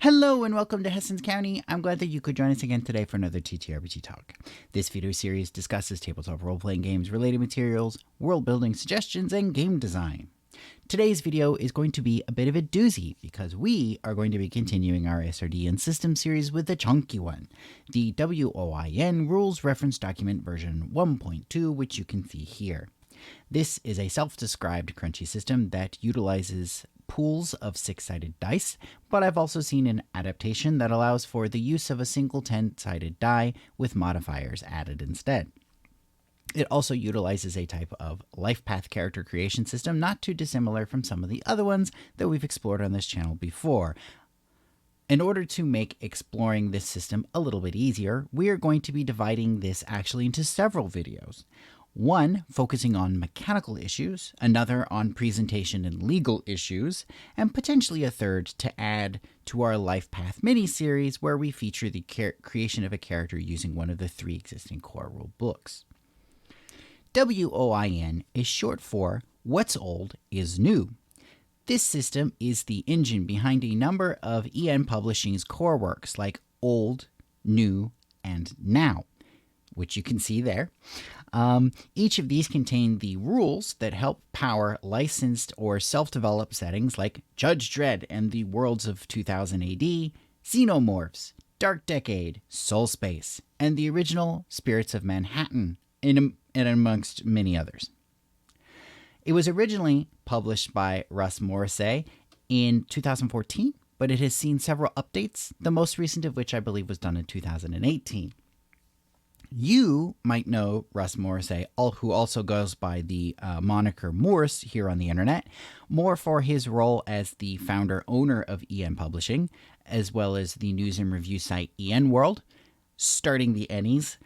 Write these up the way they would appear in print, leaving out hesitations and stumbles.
Hello and welcome to Hessens County. I'm glad that you could join us again today for another TTRPG Talk. This video series discusses tabletop role-playing games, related materials, world-building suggestions, and game design. Today's video is going to be a bit of a doozy because we are going to be continuing our SRD and system series with the chunky one, the WOIN Rules Reference Document version 1.2, which you can see here. This is a self-described crunchy system that utilizes pools of 6-sided dice, but I've also seen an adaptation that allows for the use of a single 10-sided die with modifiers added instead. It also utilizes a type of life path character creation system not too dissimilar from some of the other ones that we've explored on this channel before. In order to make exploring this system a little bit easier, we are going to be dividing this actually into several videos. One focusing on mechanical issues, another on presentation and legal issues, and potentially a third to add to our Life Path mini-series where we feature the creation of a character using one of the 3 existing core rule books. WOIN is short for What's Old is New. This system is the engine behind a number of EN Publishing's core works like Old, New, and Now, which you can see there. Each of these contain the rules that help power licensed or self-developed settings like Judge Dredd and the Worlds of 2000 AD, Xenomorphs, Dark Decade, Soul Space, and the original Spirits of Manhattan, and amongst many others. It was originally published by Russ Morrissey in 2014, but it has seen several updates, the most recent of which I believe was done in 2018. You might know Russ Morrissey, who also goes by the moniker Morse here on the internet, more for his role as the founder-owner of EN Publishing, as well as the news and review site EN World, starting the Ennies,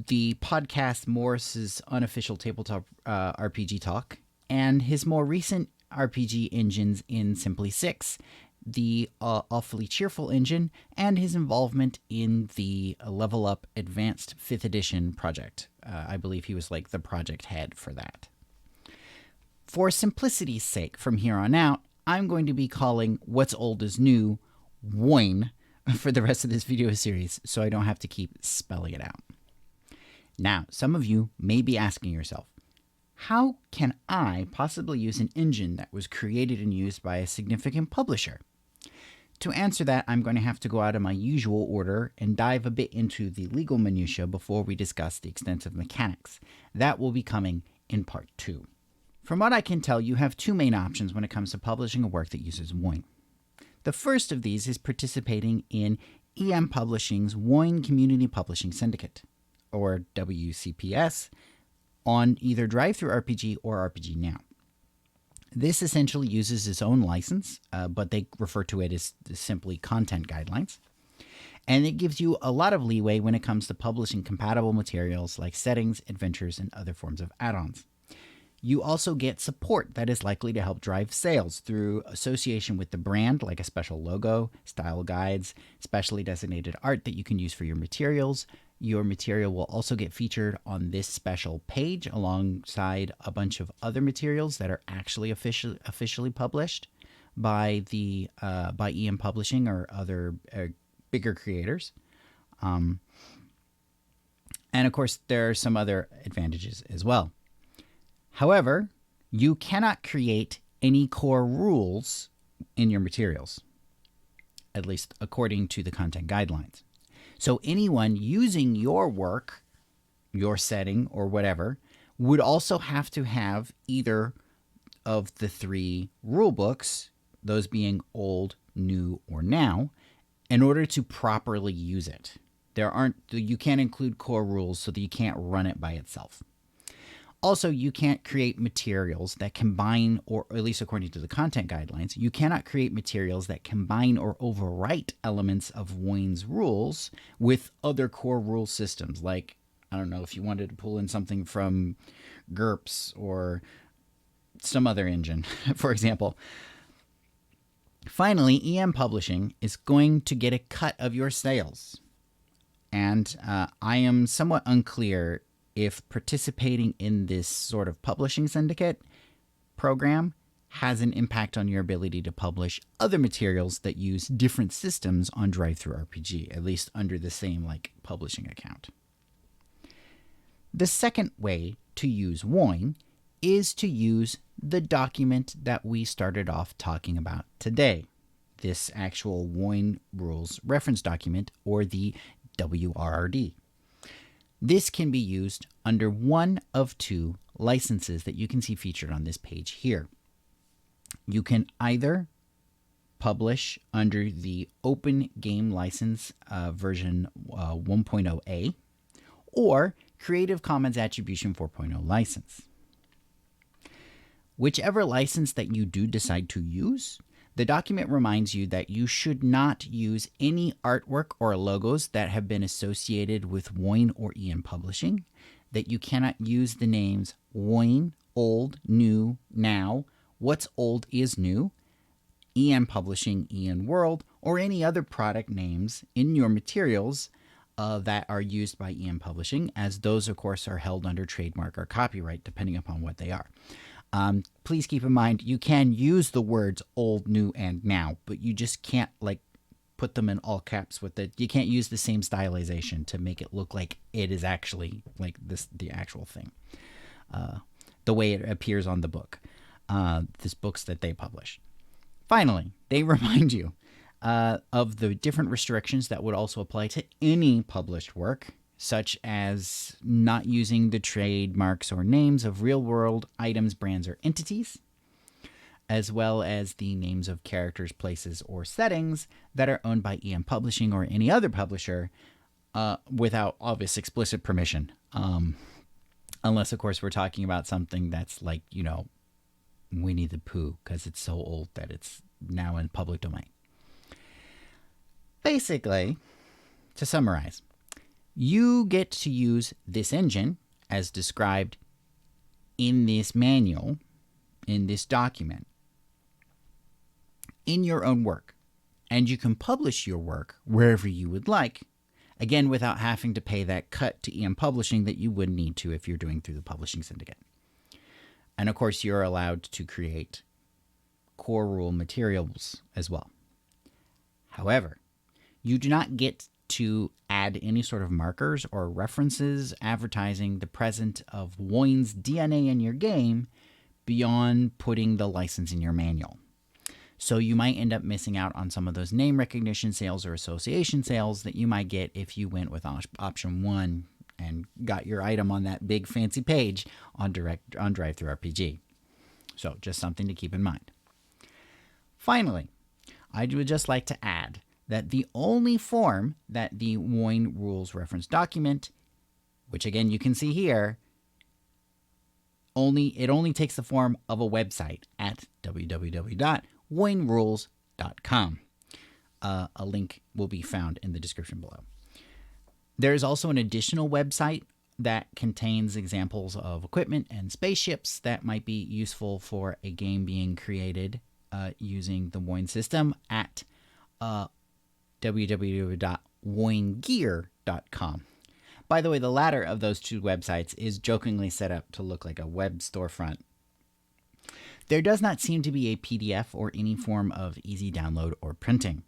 the podcast Morris's Unofficial Tabletop RPG Talk, and his more recent RPG engines in Simply 6, the Awfully Cheerful engine, and his involvement in the Level Up Advanced 5th Edition project. I believe he was like the project head for that. For simplicity's sake, from here on out, I'm going to be calling What's Old is New WOIN for the rest of this video series, so I don't have to keep spelling it out. Now, some of you may be asking yourself, how can I possibly use an engine that was created and used by a significant publisher? To answer that, I'm going to have to go out of my usual order and dive a bit into the legal minutiae before we discuss the extensive mechanics. That will be coming in part 2. From what I can tell, you have 2 main options when it comes to publishing a work that uses WOIN. The first of these is participating in EN Publishing's WOIN Community Publishing Syndicate, or WCPS, on either DriveThruRPG or RPG Now. This essentially uses its own license, but they refer to it as simply content guidelines. And it gives you a lot of leeway when it comes to publishing compatible materials like settings, adventures, and other forms of add-ons. You also get support that is likely to help drive sales through association with the brand, like a special logo, style guides, specially designated art that you can use for your materials. Your material will also get featured on this special page alongside a bunch of other materials that are actually officially published by by EN Publishing or other bigger creators. And of course, there are some other advantages as well. However, you cannot create any core rules in your materials, at least according to the content guidelines. So anyone using your work, your setting, or whatever, would also have to have either of the 3 rule books, those being Old, New, or Now, in order to properly use it. You can't include core rules so that you can't run it by itself. Also, you can't create materials that combine, or at least according to the content guidelines, you cannot create materials that combine or overwrite elements of WOIN's rules with other core rule systems. Like, I don't know, if you wanted to pull in something from GURPS or some other engine, for example. Finally, EN Publishing is going to get a cut of your sales. And I am somewhat unclear if participating in this sort of publishing syndicate program has an impact on your ability to publish other materials that use different systems on DriveThruRPG, at least under the same publishing account. The second way to use WOIN is to use the document that we started off talking about today, this actual WOIN Rules Reference document, or the WRRD. This can be used under one of two licenses that you can see featured on this page here. You can either publish under the Open Game License version 1.0A or Creative Commons Attribution 4.0 license. Whichever license that you do decide to use, the document reminds you that you should not use any artwork or logos that have been associated with WOIN or EN Publishing, that you cannot use the names WOIN, O.L.D, New, Now, What's Old is New, EN Publishing, EN World, or any other product names in your materials that are used by EN Publishing, as those, of course, are held under trademark or copyright, depending upon what they are. Please keep in mind, you can use the words old, new, and now, but you just can't put them in all caps with it. You can't use the same stylization to make it look like it is actually the actual thing. The way it appears on the book, this books that they publish. Finally, they remind you of the different restrictions that would also apply to any published work, such as not using the trademarks or names of real-world items, brands, or entities, as well as the names of characters, places, or settings that are owned by EN Publishing or any other publisher without obvious explicit permission. Unless, of course, we're talking about something that's Winnie the Pooh, because it's so old that it's now in public domain. Basically, to summarize, you get to use this engine as described in this manual, in this document, in your own work. And you can publish your work wherever you would like, again, without having to pay that cut to EN Publishing that you would need to if you're doing through the publishing syndicate. And of course, you're allowed to create core rule materials as well. However, you do not get to add any sort of markers or references advertising the presence of WOIN's DNA in your game beyond putting the license in your manual. So you might end up missing out on some of those name recognition sales or association sales that you might get if you went with option 1 and got your item on that big fancy page on DriveThruRPG. So just something to keep in mind. Finally, I would just like to add that the only form that the WOIN Rules Reference document, which again you can see here, it only takes the form of a website at www.woinrules.com. A link will be found in the description below. There is also an additional website that contains examples of equipment and spaceships that might be useful for a game being created using the WOIN system at www.woingear.com. By the way, the latter of those two websites is jokingly set up to look like a web storefront. There does not seem to be a PDF or any form of easy download or printing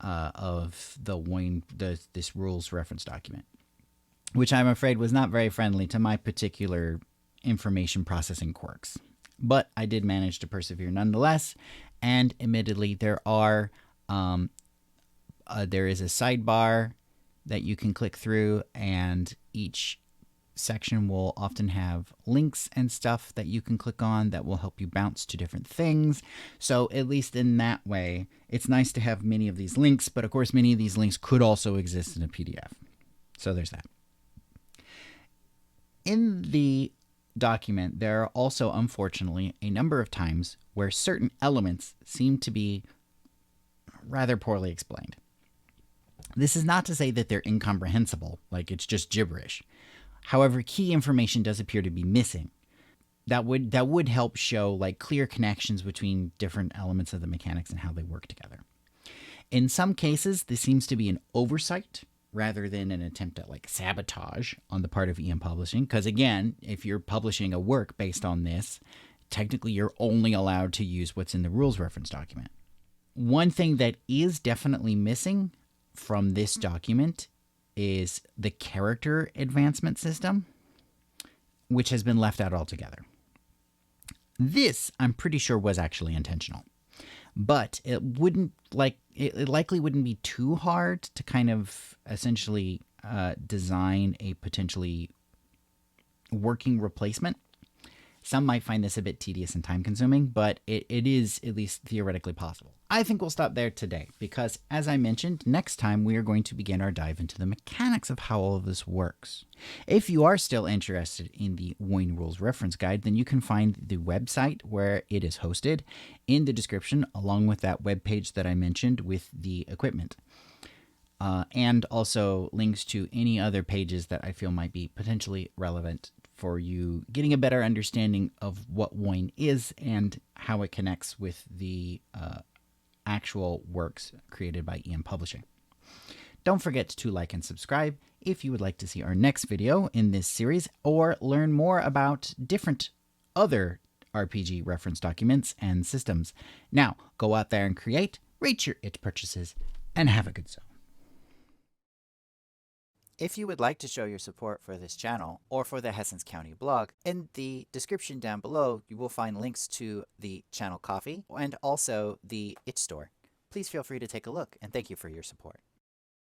of the WOIN, this rules reference document, which I'm afraid was not very friendly to my particular information processing quirks. But I did manage to persevere nonetheless, and admittedly, there is a sidebar that you can click through, and each section will often have links and stuff that you can click on that will help you bounce to different things. So at least in that way, it's nice to have many of these links, but of course many of these links could also exist in a PDF. So there's that. In the document, there are also, unfortunately, a number of times where certain elements seem to be rather poorly explained. This is not to say that they're incomprehensible, like it's just gibberish. However, key information does appear to be missing. That would help show clear connections between different elements of the mechanics and how they work together. In some cases, this seems to be an oversight rather than an attempt at sabotage on the part of EN Publishing. Because again, if you're publishing a work based on this, technically you're only allowed to use what's in the rules reference document. One thing that is definitely missing from this document is the character advancement system, which has been left out altogether. This, I'm pretty sure, was actually intentional, but it likely wouldn't be too hard to kind of essentially design a potentially working replacement. Some might find this a bit tedious and time-consuming, but it is at least theoretically possible. I think we'll stop there today because, as I mentioned, next time we are going to begin our dive into the mechanics of how all of this works. If you are still interested in the WOIN Rules Reference Guide, then you can find the website where it is hosted in the description, along with that web page that I mentioned with the equipment. And also links to any other pages that I feel might be potentially relevant for you getting a better understanding of what WOIN is and how it connects with the actual works created by EN Publishing. Don't forget to like and subscribe if you would like to see our next video in this series or learn more about different other RPG reference documents and systems. Now, go out there and create, rate your it purchases, and have a good zone. If you would like to show your support for this channel or for the Hessens County blog, in the description down below, you will find links to the channel coffee and also the itch store. Please feel free to take a look, and thank you for your support.